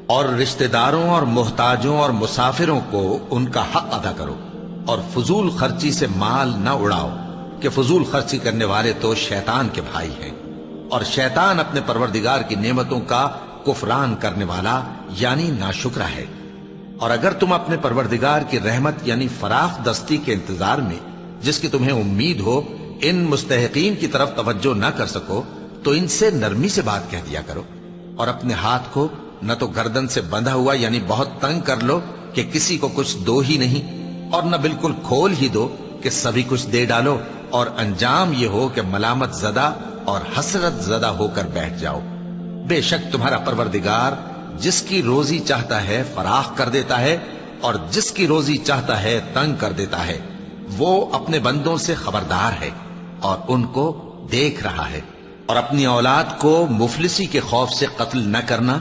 اور رشتہ داروں اور محتاجوں اور مسافروں کو ان کا حق ادا کرو، اور فضول خرچی سے مال نہ اڑاؤ کہ فضول خرچی کرنے والے تو شیطان کے بھائی ہیں، اور شیطان اپنے پروردگار کی نعمتوں کا کفران کرنے والا یعنی ناشکرا ہے۔ اور اگر تم اپنے پروردگار کی رحمت یعنی فراخ دستی کے انتظار میں، جس کی تمہیں امید ہو، ان مستحقین کی طرف توجہ نہ کر سکو تو ان سے نرمی سے بات کہہ دیا کرو، اور اپنے ہاتھ کو نہ تو گردن سے بندھا ہوا یعنی بہت تنگ کر لو کہ کسی کو کچھ دو ہی نہیں، اور نہ بالکل کھول ہی دو کہ سبھی کچھ دے ڈالو، اور انجام یہ ہو کہ ملامت زدہ اور حسرت زدہ ہو کر بیٹھ جاؤ۔ بے شک تمہارا پروردگار جس کی روزی چاہتا ہے فراخ کر دیتا ہے، اور جس کی روزی چاہتا ہے تنگ کر دیتا ہے۔ وہ اپنے بندوں سے خبردار ہے اور ان کو دیکھ رہا ہے۔ اور اپنی اولاد کو مفلسی کے خوف سے قتل نہ کرنا